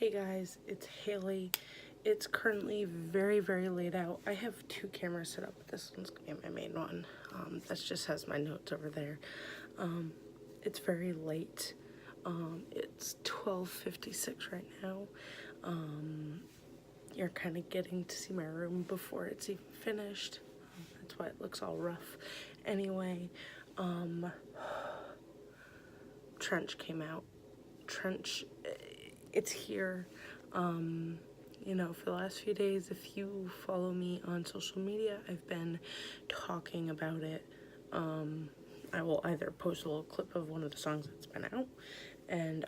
Hey guys, it's Haley. It's currently very, very late out. I have two cameras set up, but this one's gonna be my main one. That just has my notes over there. It's very late. It's 12:56 right now. You're kind of getting to see my room before it's even finished. That's why it looks all rough. Anyway, Trench came out. Trench, it's here. For the last few days, if you follow me on social media, I've been talking about it. I will either post a little clip of one of the songs that's been out and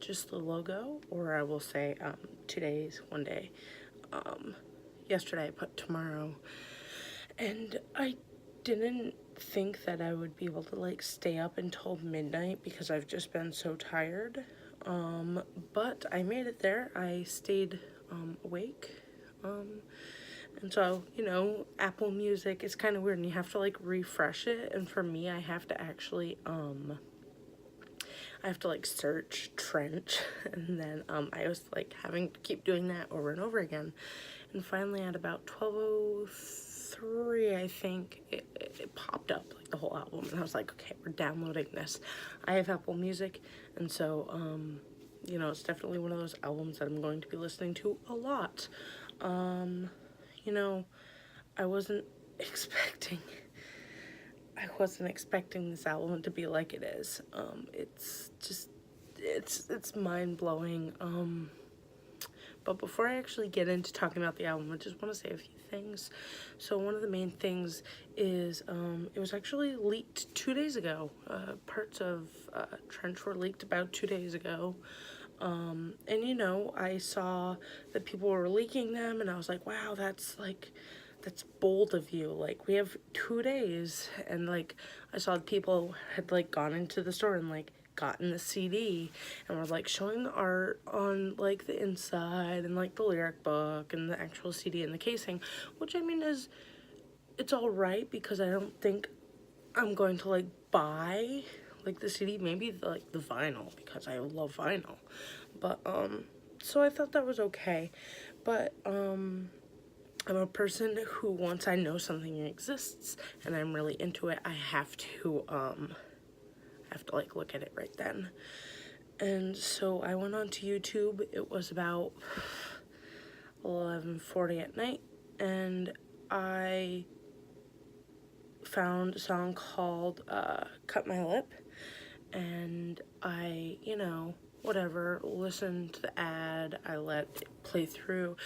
just the logo, or I will say today's one day. Yesterday I put tomorrow, and I didn't think that I would be able to stay up until midnight because I've just been so tired. But I made it there. I stayed awake. And so, Apple Music is kind of weird and you have to refresh it. And for me, I have to actually, search Trench, and then I was having to keep doing that over and over again. And finally at about 12:03, I think, it popped up, the whole album, and I was like, okay, we're downloading this. I have Apple Music, and so, it's definitely one of those albums that I'm going to be listening to a lot. I wasn't expecting this album to be like it is. It's mind-blowing. But before I actually get into talking about the album, I just want to say a few things. So one of the main things is, it was actually leaked 2 days ago. Parts of Trench were leaked about 2 days ago. And I saw that people were leaking them, and I was like, wow, that's bold of you. We have 2 days, and I saw people had gone into the store and gotten the CD and were showing the art on the inside and the lyric book and the actual CD and the casing, which it's all right, because I don't think I'm going to buy the CD, maybe the vinyl, because I love vinyl. But so I thought that was okay. But I'm a person who, once I know something exists and I'm really into it, I have to look at it right then. And so I went onto YouTube. It was about 11:40 at night, and I found a song called Cut My Lip, and I, whatever, listened to the ad, I let it play through,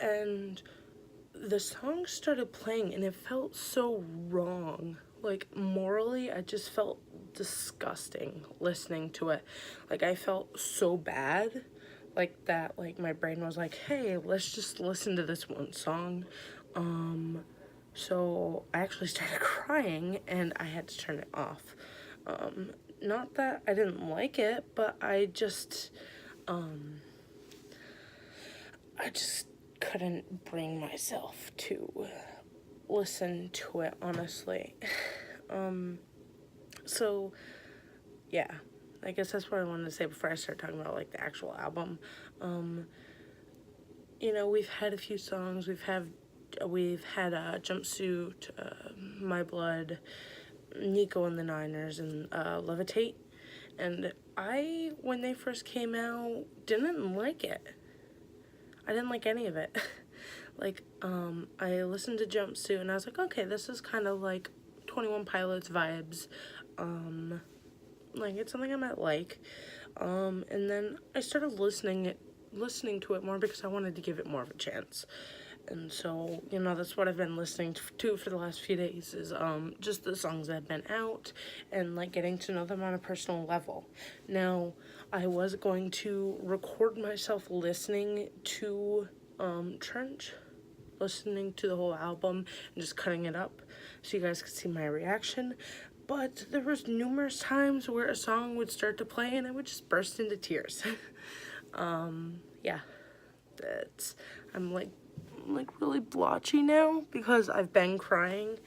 and the song started playing, and it felt so wrong. Morally, I just felt disgusting listening to it. I felt so bad, that, my brain was like, hey, let's just listen to this one song. So I actually started crying, and I had to turn it off. Not that I didn't like it, but I just couldn't bring myself to listen to it, honestly. So yeah, I guess that's what I wanted to say before I start talking about the actual album. We've had a few songs. We've had Jumpsuit, My Blood, Nico and the Niners, and Levitate. And when they first came out, didn't like it. I didn't like any of it. I listened to Jumpsuit and I was like, okay, this is kind of 21 Pilots vibes. It's something I might like. And then I started listening to it more because I wanted to give it more of a chance. And so, that's what I've been listening to for the last few days, is just the songs that have been out and getting to know them on a personal level. Now, I was going to record myself listening to Trench, listening to the whole album and just cutting it up so you guys could see my reaction. But there was numerous times where a song would start to play and I would just burst into tears. Yeah, I'm really blotchy now because I've been crying.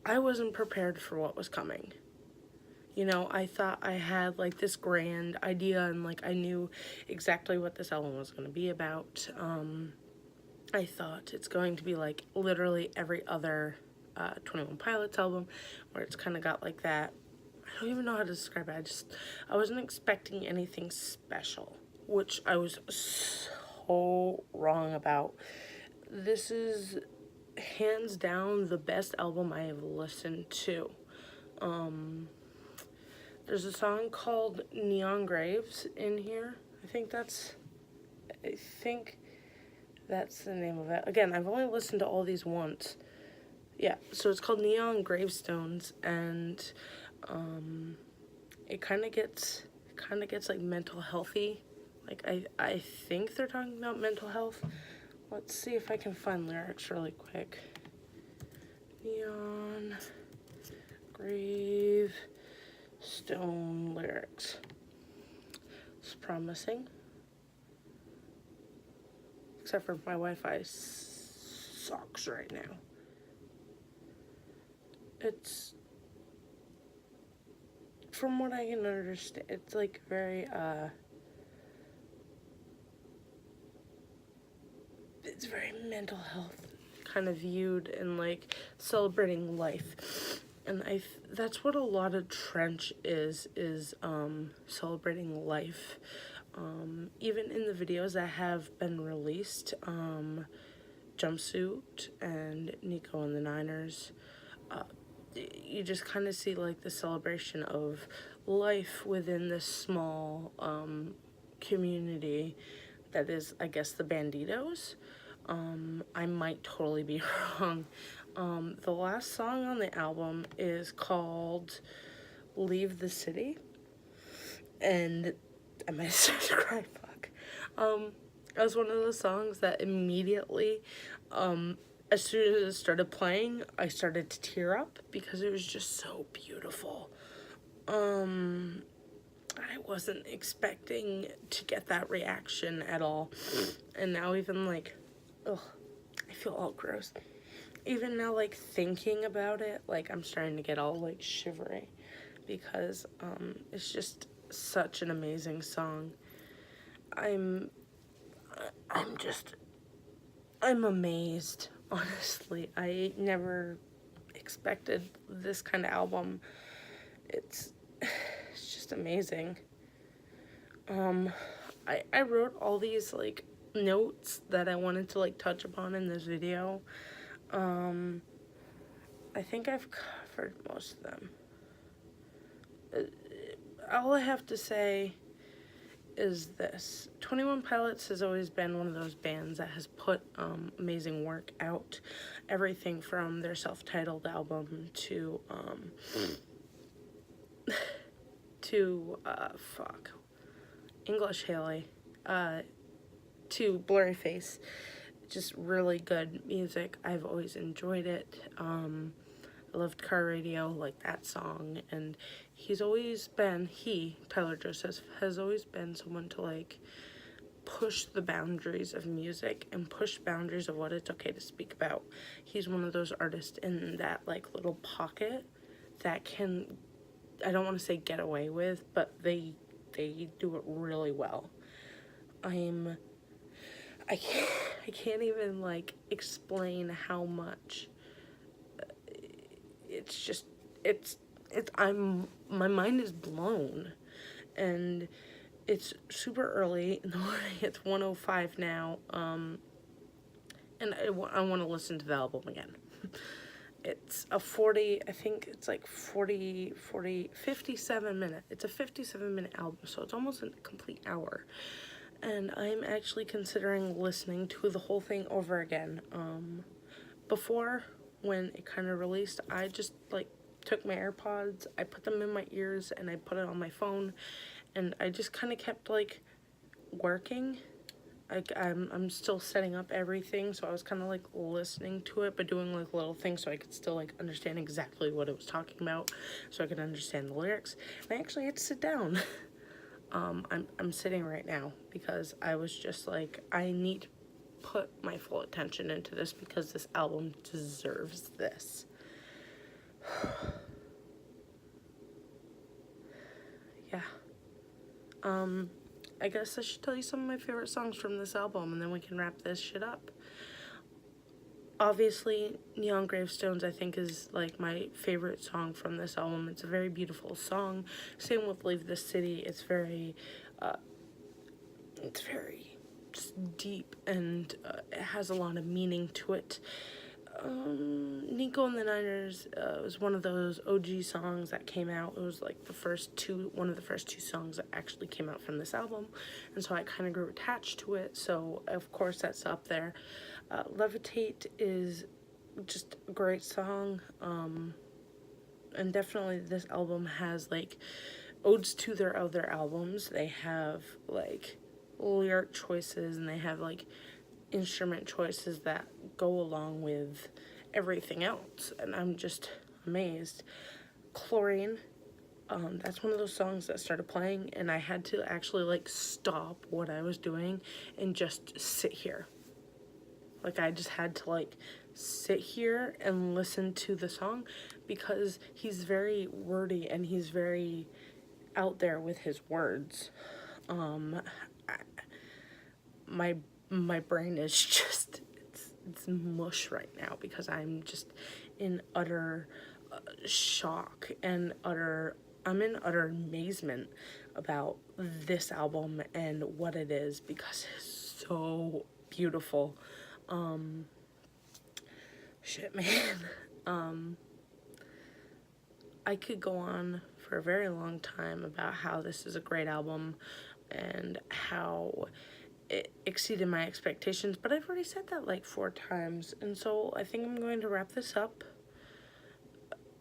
I wasn't prepared for what was coming. You know, I thought I had like this grand idea and like I knew exactly what this album was going to be about. I thought it's going to be like literally every other 21 Pilots album, where it's kind of got like that. I don't even know how to describe it. I wasn't expecting anything special, which I was so wrong about. This is hands down the best album I have listened to. There's a song called Neon Graves in here. I think that's the name of it. Again, I've only listened to all these once. Yeah, so it's called Neon Gravestones, and it kind of gets like mental healthy. Like I think they're talking about mental health. Let's see if I can find lyrics really quick. Neon Gravestone lyrics. It's promising. Except for my Wi-Fi sucks right now. It's, from what I can understand, it's like very, it's very mental health kind of viewed and like celebrating life. And that's what a lot of Trench is celebrating life. Even in the videos that have been released, Jumpsuit and Nico and the Niners, you just kind of see like the celebration of life within this small community that is, I guess, the Banditos. I might totally be wrong. The last song on the album is called Leave the City, and I might start to cry, fuck. It was one of those songs that immediately, as soon as it started playing, I started to tear up because it was just so beautiful. I wasn't expecting to get that reaction at all. And now even like, ugh, I feel all gross. Even now, like, thinking about it, like, I'm starting to get all, like, shivery. Because, it's just such an amazing song. I'm amazed, honestly. I never expected this kind of album. It's just amazing. I wrote all these, like, notes that I wanted to, like, touch upon in this video. I think I've covered most of them. All I have to say is this. 21 Pilots has always been one of those bands that has put amazing work out. Everything from their self-titled album to English Haley, to Blurry Face. Just really good music. I've always enjoyed it. I loved Car Radio, like that song, and Tyler Joseph, has always been someone to like push the boundaries of music and push boundaries of what it's okay to speak about. He's one of those artists in that like little pocket that can, I don't want to say get away with, but they do it really well. I can't even like explain how much my mind is blown, and it's super early in the morning. It's 1:05 now, and I want to listen to the album again. It's a 57 minute. It's a 57-minute album, so it's almost a complete hour. And I'm actually considering listening to the whole thing over again. Before, when it kind of released, I just like took my AirPods, I put them in my ears, and I put it on my phone, and I just kind of kept like working. Like I'm still setting up everything, so I was kind of like listening to it, but doing like little things so I could still like understand exactly what it was talking about, so I could understand the lyrics. And I actually had to sit down. I'm sitting right now because I was just like, I need to put my full attention into this because this album deserves this. yeah. I guess I should tell you some of my favorite songs from this album, and then we can wrap this shit up. Obviously, Neon Gravestones, I think, is like my favorite song from this album. It's a very beautiful song. Same with Leave the City. It's very just deep, and it has a lot of meaning to it. Nico and the Niners was one of those OG songs that came out. It was like one of the first two songs that actually came out from this album, and so I kind of grew attached to it, so of course that's up there. Levitate is just a great song, and definitely this album has like odes to their other albums. They have like lyric choices, and they have like instrument choices that go along with everything else, and I'm just amazed. Chlorine, that's one of those songs that started playing, and I had to actually like stop what I was doing and just sit here. Like, I just had to like sit here and listen to the song, because he's very wordy and he's very out there with his words. My brain is just, it's mush right now, because I'm just in utter shock and I'm in utter amazement about this album and what it is, because it's so beautiful. Shit, man. I could go on for a very long time about how this is a great album and how it exceeded my expectations, but I've already said that like 4 times, and so I think I'm going to wrap this up.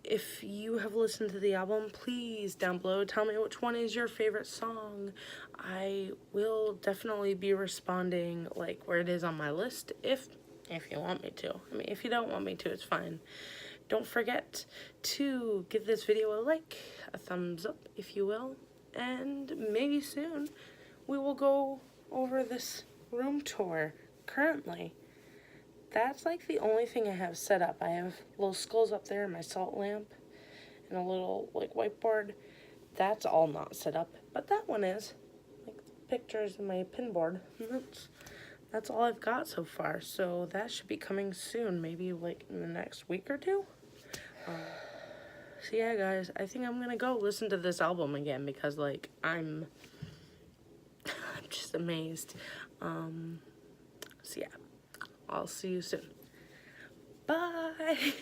If you have listened to the album, please down below tell me which one is your favorite song. I will definitely be responding like where it is on my list if you want me to. I mean, if you don't want me to, it's fine. Don't forget to give this video a like, a thumbs up if you will, and maybe soon we will go over this room tour. Currently, that's like the only thing I have set up. I have little skulls up there, my salt lamp, and a little like whiteboard. That's all not set up, but that one is. Like pictures and my pinboard. That's all I've got so far. So that should be coming soon, maybe like in the next week or 2. So yeah, guys, I think I'm gonna go listen to this album again, because like I'm just amazed. So yeah, I'll see you soon. Bye.